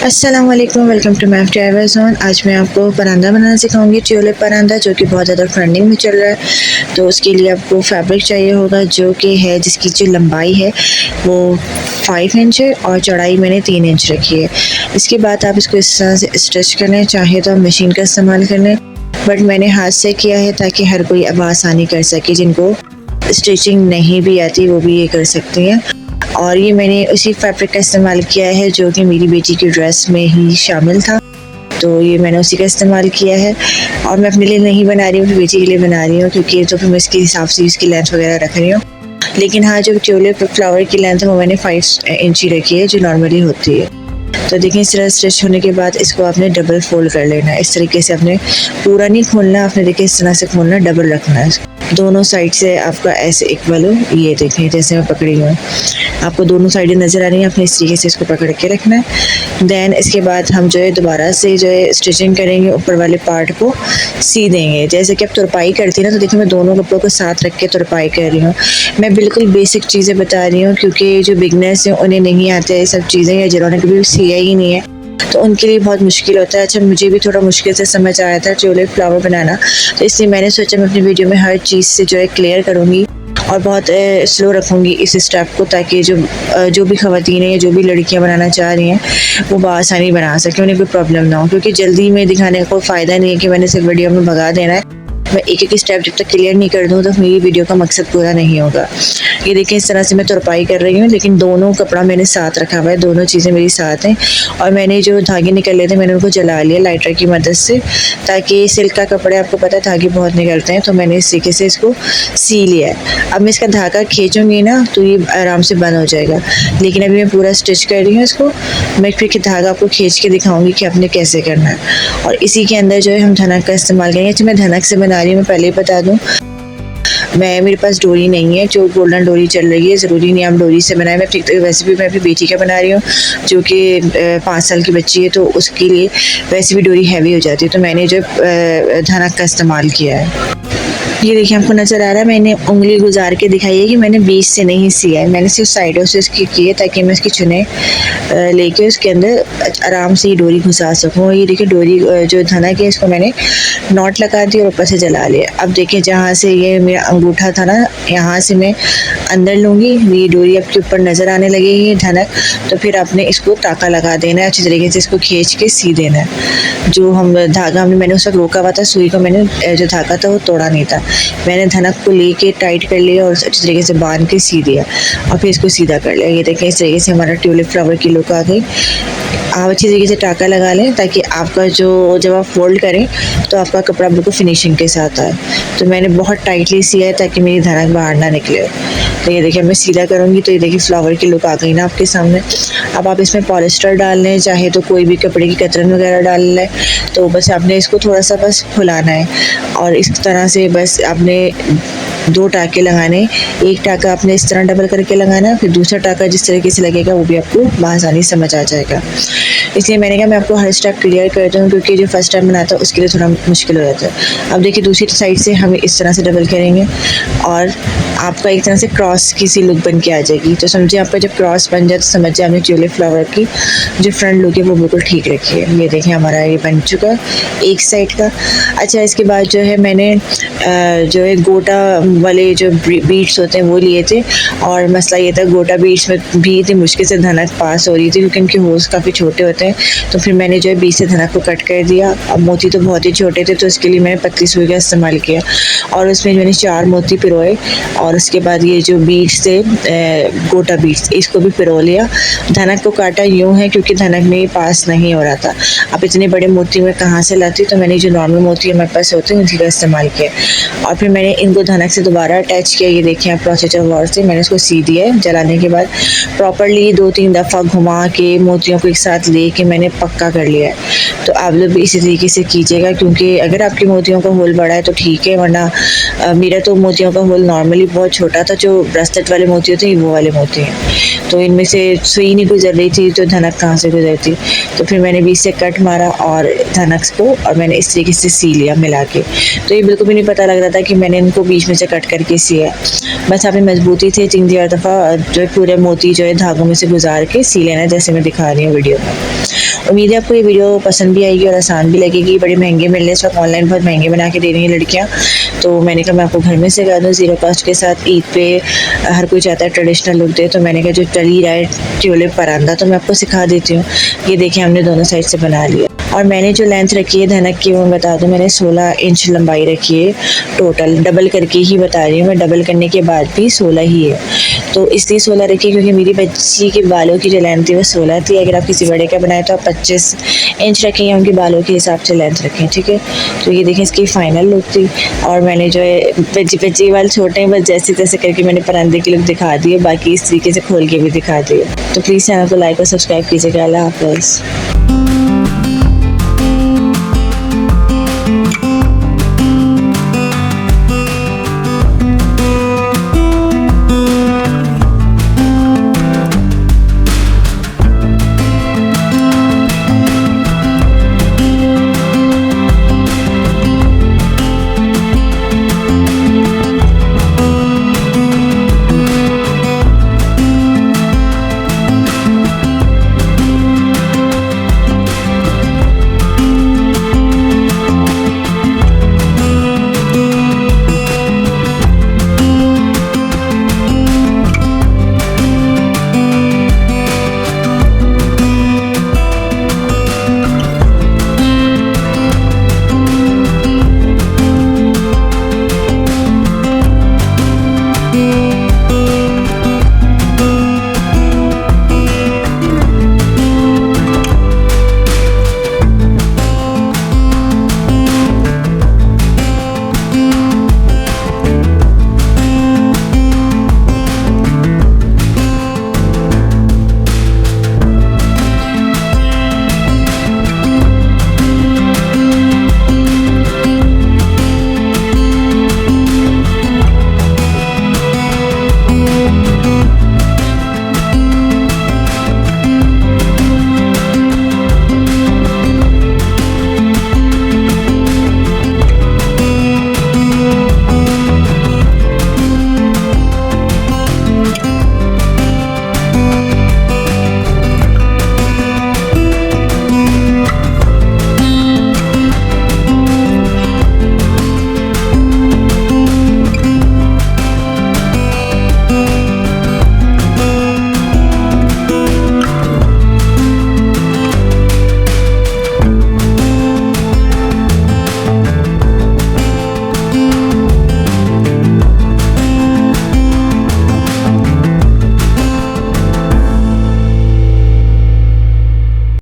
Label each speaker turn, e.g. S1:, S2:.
S1: अस्सलाम वालेकुम, welcome to ma'am table. आज मैं आपको परांदा बनाना सिखाऊंगी, ट्यूलिप परांदा, जो कि बहुत ज़्यादा ट्रेंडिंग में चल रहा है। तो उसके लिए आपको फैब्रिक चाहिए होगा, जो कि है जिसकी जो लंबाई है वो 5 इंच है और चौड़ाई मैंने 3 इंच रखी है। इसके बाद आप इसको इस तरह से स्टिच कर लें, चाहे तो आप मशीन का इस्तेमाल कर लें, बट मैंने हाथ से किया है ताकि हर कोई अब आसानी कर सके। जिनको स्टिचिंग नहीं भी आती वो भी ये कर सकती हैं। और ये मैंने उसी फैब्रिक का इस्तेमाल किया है जो कि मेरी बेटी की ड्रेस में ही शामिल था, तो ये मैंने उसी का इस्तेमाल किया है। और मैं अपने लिए नहीं बना रही हूँ, अपनी बेटी के लिए बना रही हूँ, क्योंकि तो फिर मैं इसके हिसाब से इसकी लेंथ वगैरह रख रही हूँ। लेकिन हाँ, जो ट्यूलिप फ्लावर की लेंथ है वो मैंने 5 इंच ही रखी है, जो नॉर्मली होती है। तो देखिए, इस तरह स्टिच होने के बाद इसको आपने डबल फोल्ड कर लेना है। इस तरीके से आपने पूरा नहीं खोलना, आपने देखिए इस तरह से खोलना, डबल रखना है। दोनों साइड से आपका ऐसे इक्वल हो, ये देखें जैसे मैं पकड़ी हूँ, आपको दोनों साइडें नज़र आ रही हैं। आपने इस तरीके से इसको पकड़ के रखना है। देन इसके बाद हम जो है दोबारा से जो है स्टिचिंग करेंगे, ऊपर वाले पार्ट को सी देंगे। जैसे कि आप तुरपाई करती हैं ना, तो देखिए मैं दोनों कपड़ों को साथ रख के तुरपाई कर रही हूँ। मैं बिल्कुल बेसिक चीज़ें बता रही हूँ, क्योंकि जो बिगनर्स हैं उन्हें नहीं आते ये सब चीज़ें, या जिन्होंने कभी सिया ही नहीं है तो उनके लिए बहुत मुश्किल होता है। अच्छा, मुझे भी थोड़ा मुश्किल से समझ आया था ट्यूलिप फ्लावर बनाना, तो इसलिए मैंने सोचा मैं अपनी वीडियो में हर चीज़ से जो है क्लियर करूँगी और बहुत स्लो रखूँगी इस स्टेप को, ताकि जो भी ख़वातीन हैं या जो भी लड़कियाँ बनाना चाह रही हैं वो बआसानी बना सकें, उन्हें कोई प्रॉब्लम ना हो। क्योंकि जल्दी में दिखाने का कोई फ़ायदा नहीं है कि मैंने सिर्फ वीडियो में भगा देना है। मैं एक एक स्टेप जब तक क्लियर नहीं कर दूँ तो मेरी वीडियो का मकसद पूरा नहीं होगा। ये देखिए, इस तरह से मैं तुरपाई कर रही हूँ, लेकिन दोनों कपड़ा मैंने साथ रखा हुआ है, दोनों चीज़ें मेरी साथ हैं। और मैंने जो धागे निकले थे मैंने उनको जला लिया लाइटर की मदद से, ताकि सिल्क का कपड़ा आपको पता है धागे बहुत निकलते हैं, तो मैंने इस तरीके से इसको सी लिया है। अब मैं इसका धागा खींचूँगी ना तो ये आराम से बंद हो जाएगा, लेकिन अभी मैं पूरा स्टिच कर रही हूँ इसको। मैं फिर धागा आपको खींच के दिखाऊँगी कि आपने कैसे करना है। और इसी के अंदर जो है हम धनक का इस्तेमाल करेंगे। अच्छा, मैं धनक से बना रही हूँ, मैं पहले ही बता दूँ, मेरे पास डोरी नहीं है, जो गोल्डन डोरी चल रही है, ज़रूरी नहीं आप डोरी से बनाएं। मैं ठीक, वैसे भी मैं अपनी बेटी का बना रही हूँ जो कि 5 साल की बच्ची है, तो उसके लिए वैसे भी डोरी हैवी हो जाती है, तो मैंने जो धनक का इस्तेमाल किया है। ये देखिए, आपको नज़र आ रहा है, मैंने उंगली गुजार के दिखाई है कि मैंने बीच से नहीं सिया है, मैंने सिर्फ साइडों से इसकी की है, ताकि मैं इसकी चुने लेके उसके अंदर आराम से ये डोरी घुसा सकूँ। ये देखिए, डोरी जो धनक है इसको मैंने नॉट लगा दी और ऊपर से जला लिया। अब देखिए, जहाँ से ये मेरा अंगूठा था ना, यहाँ से मैं अंदर लूँगी, ये डोरी आपके ऊपर नज़र आने लगेगी धनक, तो फिर आपने इसको टाका लगा देना है, अच्छी तरीके से इसको खींच के सी देना है। जो हम धागा मैंने उस वक्त रोका हुआ था, सुई को मैंने जो धागा था वो तोड़ा नहीं था, मैंने धनक को लेके टाइट कर लिया और अच्छी तरीके से बांध के सी दिया और फिर इसको सीधा कर लिया। ये देखें, इस तरीके से हमारा ट्यूलिप फ्लावर की लुक आ गई। आप अच्छी तरीके से टाका लगा लें, ताकि आपका जो जब आप फोल्ड करें तो आपका कपड़ा बिल्कुल फिनिशिंग के साथ आए। तो मैंने बहुत टाइटली सिया है ताकि मेरी धनक बाहर ना निकले। तो ये देखिए, मैं सीधा करूँगी तो ये देखिए फ्लावर की लुक आ गई ना आपके सामने। अब आप इसमें पॉलिस्टर डाल लें, चाहे तो कोई भी कपड़े की कतरन वगैरह डाल लें, तो बस आपने इसको थोड़ा सा बस फुलाना है और इस तरह से बस आपने 2 टाँके लगाने। एक टाँका आपने इस तरह डबल करके लगाना, फिर दूसरा टाँका जिस तरीके से लगेगा वो भी आपको बआसानी समझ आ जाएगा। इसलिए मैंने कहा मैं आपको हर स्टेप क्लियर कर दूँ, क्योंकि जो फर्स्ट टाइम बनाता है उसके लिए थोड़ा मुश्किल हो जाता है। अब देखिए, दूसरी साइड से हम इस तरह से डबल करेंगे और आपका एक तरह से क्रॉस की सी लुक बन के आ जाएगी। तो समझिए, आपका जब क्रॉस बन जाए तो समझ जाए आपने ट्यूलिप फ्लावर की जो फ्रंट लुक है वो बिल्कुल ठीक रखी है। ये देखिए, हमारा ये बन चुका है एक साइड का। अच्छा, इसके बाद जो है मैंने जो है गोटा वाले जो बीट्स होते हैं वो लिए थे, और मसला ये था गोटा बीट्स में भी इतनी मुश्किल से धनक पास हो रही थी, क्योंकि इनके होल्स काफ़ी छोटे होते हैं। तो फिर मैंने जो है बीच से धनक को कट कर दिया। अब मोती तो बहुत ही छोटे थे, तो इसके लिए मैंने पतली सुई का इस्तेमाल किया और उसमें मैंने 4 मोती पिरोए, और उसके बाद ये जो बीट्स थे गोटा बीट्स, इसको भी पिरो लिया। धनक को काटा यूँ है क्योंकि धनक में पास नहीं हो रहा था। अब इतने बड़े मोती मैं कहाँ से लाती, तो मैंने जो नॉर्मल मोती हमारे पास होते हैं उसी का इस्तेमाल किया और फिर मैंने इनको धनक से दोबारा अटैच किया। ये देखिए, आप प्रोसीजर गौर से मैंने इसको सी दिया है। जलाने के बाद प्रॉपरली 2-3 दफ़ा घुमा के मोतियों को एक साथ ले के मैंने पक्का कर लिया है। तो आप लोग भी इसी तरीके से कीजिएगा, क्योंकि अगर आपके मोतियों का होल बड़ा है तो ठीक है, वरना मेरा तो मोतियों का होल नॉर्मली बहुत छोटा था, जो ब्रेसलेट वाले मोती होते हैं वो वाले मोती हैं, तो इनमें से सुई नहीं गुजर रही थी तो धनक कहाँ से गुजरती। तो फिर मैंने बीच से कट मारा और धनक को, और मैंने इस तरीके से सी लिया मिला के। तो ये बिल्कुल भी नहीं पता लग रहा था कि मैंने इनको बीच में से कट करके सिया। बस आप मजबूती से 3-4 दफ़ा जो है पूरे मोती जो है धागों में से गुजार के सी लेना, जैसे मैं दिखा रही हूँ वीडियो में। उम्मीद है आपको ये वीडियो पसंद भी आएगी और आसान भी लगेगी। बड़े महंगे मिल रहे हैं इस वक्त, ऑनलाइन बहुत महंगे बना के दे रही हैं लड़कियाँ, तो मैंने कहा मैं आपको घर में सिखा दूँ ज़ीरो कॉस्ट के साथ। ईद पे हर कोई चाहता है ट्रेडिशनल लुक दे, तो मैंने कहा जो चल ही रहा है ट्यूलिप परांदा, तो मैं आपको सिखा देती हूँ। ये देखिए हमने दोनों साइड से बना लिया, और मैंने जो लेंथ रखी है धनक की वो मैं बता दूँ, मैंने 16 इंच लंबाई रखी है टोटल, डबल करके ही बता रही हूँ मैं, डबल करने के बाद भी 16 ही है। तो इसलिए 16 रखी क्योंकि मेरी बच्ची के बालों की जो लेंथ थी वो 16 थी। अगर आप किसी बड़े का बनाए तो आप 25 इंच रखें या उनके बालों के हिसाब से लेंथ रखें, ठीक है। तो ये देखें इसकी फाइनल लुक थी, और मैंने जो है बच्ची बाल छोटे हैं, बस जैसे तैसे करके मैंने परांदे की लुक दिखा दी है, बाकी इस तरीके से खोल के भी दिखा दी है। तो प्लीज़ चैनल को लाइक और सब्सक्राइब कीजिएगा। अल्लाह हाफ़िज़।